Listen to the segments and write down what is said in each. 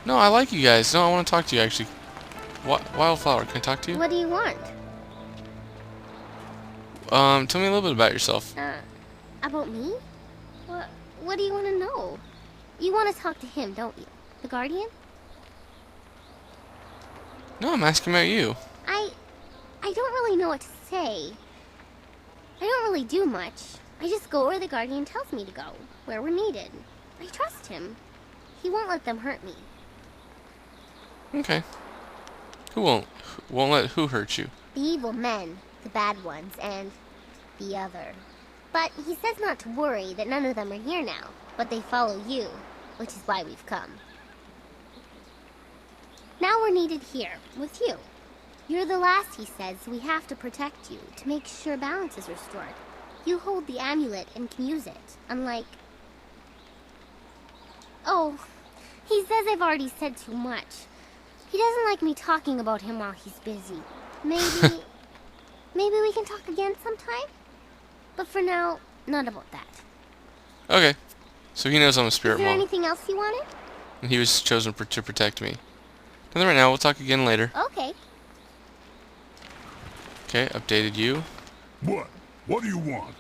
No, I like you guys. No, I want to talk to you actually. Wildflower, can I talk to you? What do you want? Tell me a little bit about yourself. About me? What, what do you want to know? You want to talk to him, don't you? The Guardian? No, I'm asking about you. I... I don't really know what to say. I don't really do much. I just go where the Guardian tells me to go, where we're needed. I trust him. He won't let them hurt me. Okay. Who won't? Won't let who hurt you? The evil men, the bad ones, and the other. But he says not to worry, that none of them are here now, but they follow you, which is why we've come. Now we're needed here, with you. You're the last, he says, so we have to protect you, to make sure balance is restored. You hold the amulet and can use it, unlike... Oh, he says I've already said too much. He doesn't like me talking about him while he's busy. Maybe... maybe we can talk again sometime? But for now, not about that. Okay. So he knows I'm a Is spirit there mom. anything else you wanted? And he was chosen to protect me. Nothing right now, we'll talk again later. Okay. Okay, updated you. What? What do you want?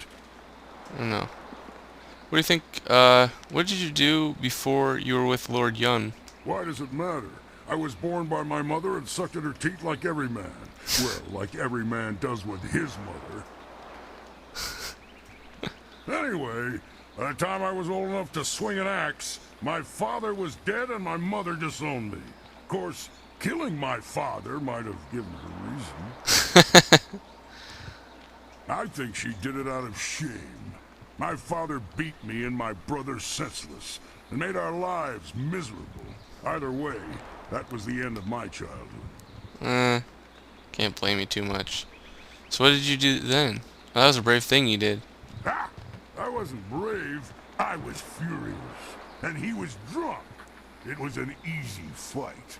I don't know. What do you think, what did you do before you were with Lord Yun? Why does it matter? I was born by my mother and sucked at her teat like every man. Well, like every man does with his mother. Anyway, by the time I was old enough to swing an axe, my father was dead and my mother disowned me. Of course, killing my father might have given her reason. I think she did it out of shame. My father beat me and my brother senseless, and made our lives miserable. Either way, that was the end of my childhood. Can't blame you too much. So what did you do then? Well, that was a brave thing you did. Ha! I wasn't brave, I was furious. And he was drunk. It was an easy fight.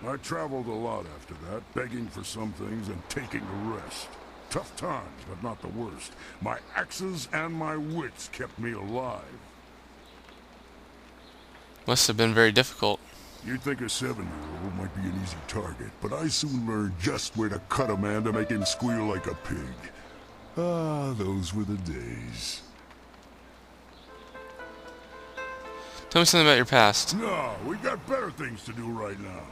I traveled a lot after that, begging for some things and taking the rest. Tough times, but not the worst. My axes and my wits kept me alive. Must have been very difficult. You'd think a 7-year-old might be an easy target, but I soon learned just where to cut a man to make him squeal like a pig. Ah, those were the days. Tell me something about your past. No, we got better things to do right now.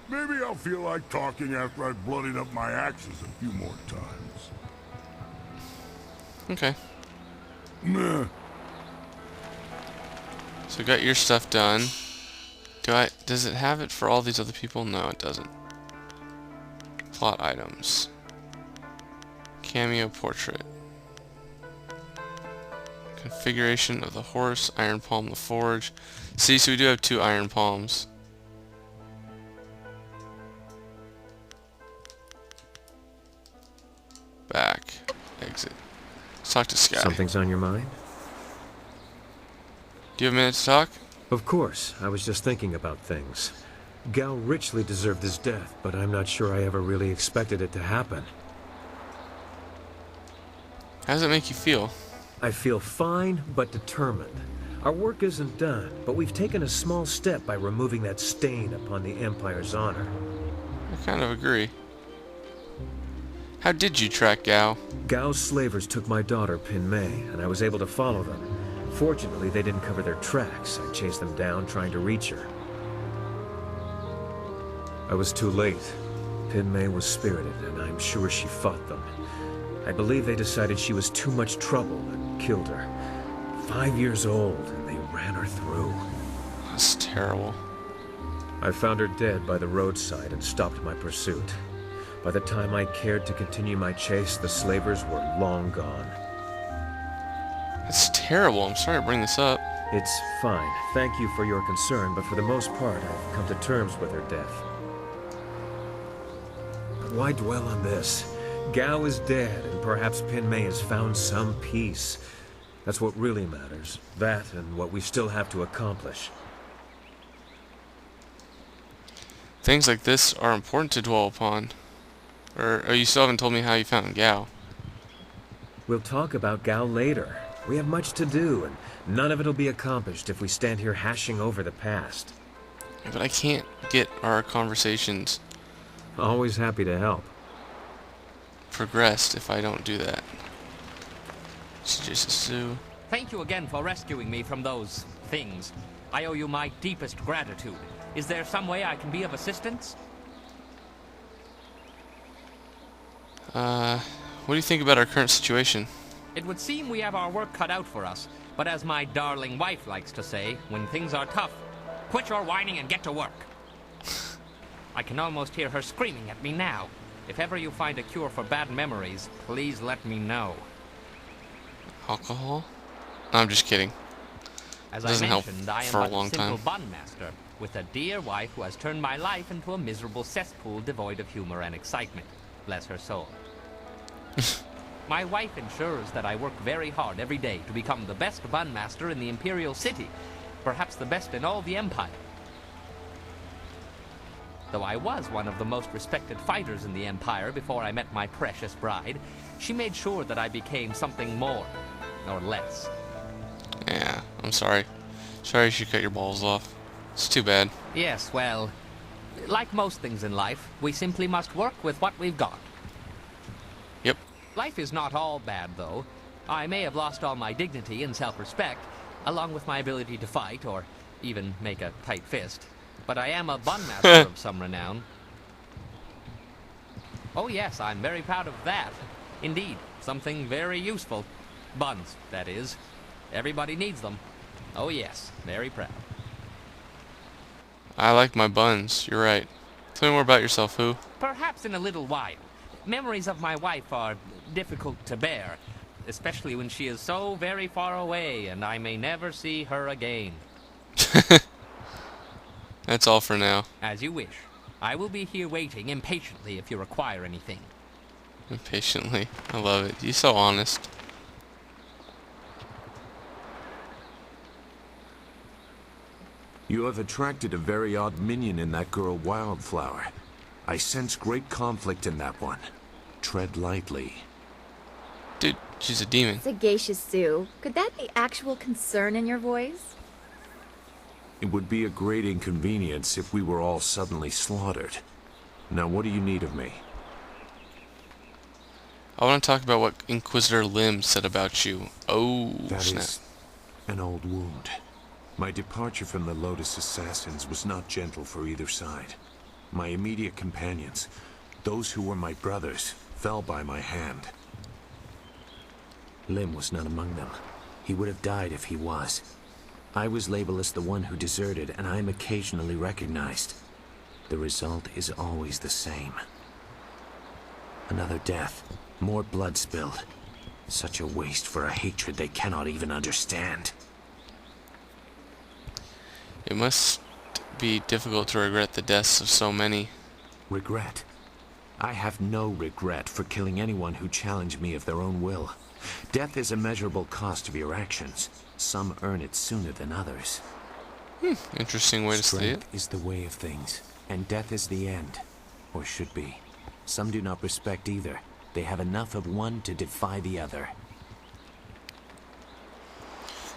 Maybe I'll feel like talking after I've bloodied up my axes a few more times. Okay. Meh. So got your stuff done. Does it have it for all these other people? No, it doesn't. Plot items. Cameo portrait. Configuration of the horse, iron palm, the forge. See, so we do have 2 iron palms. Back. Exit. Let's talk to Sky. Something's on your mind? Do you have a minute to talk? Of course. I was just thinking about things. Gao richly deserved his death, but I'm not sure I ever really expected it to happen. How does it make you feel? I feel fine, but determined. Our work isn't done, but we've taken a small step by removing that stain upon the Empire's honor. I kind of agree. How did you track Gao? Gao's slavers took my daughter, Pin Mei, and I was able to follow them. Fortunately, they didn't cover their tracks. I chased them down, trying to reach her. I was too late. Pin Mei was spirited, and I'm sure she fought them. I believe they decided she was too much trouble and killed her. 5 years old, and they ran her through. That's terrible. I found her dead by the roadside and stopped my pursuit. By the time I cared to continue my chase, the slavers were long gone. That's terrible. I'm sorry to bring this up. It's fine. Thank you for your concern, but for the most part, I've come to terms with her death. But why dwell on this? Gao is dead, and perhaps Pin Mei has found some peace. That's what really matters. That and what we still have to accomplish. Things like this are important to dwell upon. Or, oh, you still haven't told me how you found Gao. We'll talk about Gao later. We have much to do, and none of it'll be accomplished if we stand here hashing over the past. Yeah, but I can't get our conversations Always happy to help. progressed if I don't do that. It's just a zoo. Thank you again for rescuing me from those things. I owe you my deepest gratitude. Is there some way I can be of assistance? What do you think about our current situation? It would seem we have our work cut out for us, but as my darling wife likes to say, when things are tough, quit your whining and get to work. I can almost hear her screaming at me now. If ever you find a cure for bad memories, please let me know. Alcohol? No, I'm just kidding. As Doesn't I help mentioned, I am for a but long a simple time. bun master, with a dear wife who has turned my life into a miserable cesspool devoid of humor and excitement. Bless her soul. My wife ensures that I work very hard every day to become the best bun master in the Imperial City, perhaps the best in all the Empire. Though I was one of the most respected fighters in the Empire before I met my precious bride, she made sure that I became something more, or less. Yeah, I'm sorry. Sorry you should cut your balls off. It's too bad. Yes, well, like most things in life, we simply must work with what we've got. Yep. Life is not all bad, though. I may have lost all my dignity and self-respect, along with my ability to fight, or even make a tight fist. But I am a bun master of some renown. Oh yes, I'm very proud of that. Indeed, something very useful. Buns, that is. Everybody needs them. Oh yes, very proud. I like my buns. You're right. Tell me more about yourself, who? Perhaps in a little while. Memories of my wife are difficult to bear, especially when she is so very far away and I may never see her again. That's all for now. As you wish. I will be here waiting impatiently if you require anything. Impatiently. I love it. You're so honest. You have attracted a very odd minion in that girl Wildflower. I sense great conflict in that one. Tread lightly. Dude, she's a demon. Sagacious Sue, could that be actual concern in your voice? It would be a great inconvenience if we were all suddenly slaughtered. Now what do you need of me? I want to talk about what Inquisitor Lim said about you. Oh, That snap. is an old wound. My departure from the Lotus Assassins was not gentle for either side. My immediate companions, those who were my brothers, fell by my hand. Lim was not among them. He would have died if he was. I was labeled as the one who deserted, and I am occasionally recognized. The result is always the same. Another death, more blood spilled. Such a waste for a hatred they cannot even understand. It must be difficult to regret the deaths of so many. Regret? I have no regret for killing anyone who challenged me of their own will. Death is a measurable cost of your actions. Some earn it sooner than others. Interesting way to say it. Strength is the way of things, and death is the end. Or should be. Some do not respect either. They have enough of one to defy the other.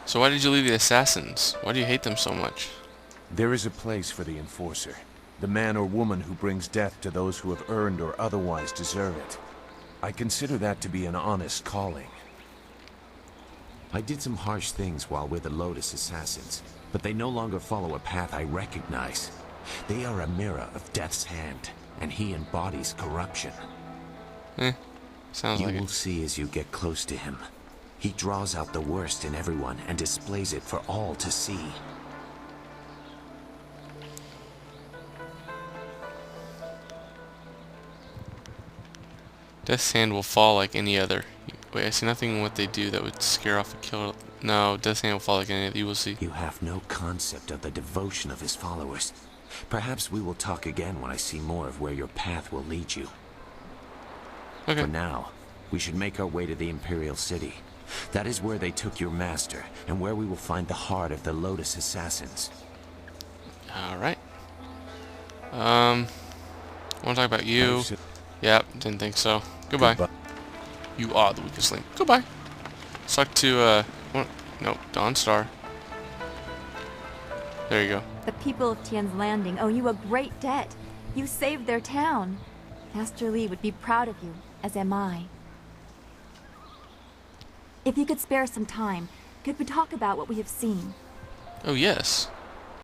So why did you leave the Assassins? Why do you hate them so much? There is a place for the Enforcer. The man or woman who brings death to those who have earned or otherwise deserve it. I consider that to be an honest calling. I did some harsh things while with the Lotus Assassins, but they no longer follow a path I recognize. They are a mirror of Death's hand, and he embodies corruption. Sounds You like will it. see as you get close to him. He draws out the worst in everyone and displays it for all to see. Death's hand will fall like any other. Wait, I see nothing in what they do that would scare off a killer. No, Death's hand will fall like any other. You will see. You have no concept of the devotion of his followers. Perhaps we will talk again when I see more of where your path will lead you. Okay. For now, we should make our way to the Imperial City. That is where they took your master, and where we will find the heart of the Lotus Assassins. Alright. I want to talk about you. Yep, didn't think so. Goodbye. You are the weakest link. Goodbye. Let's talk to, nope, Dawnstar. There you go. The people of Tian's Landing owe you a great debt. You saved their town. Master Li would be proud of you, as am I. If you could spare some time, could we talk about what we have seen? Oh, yes.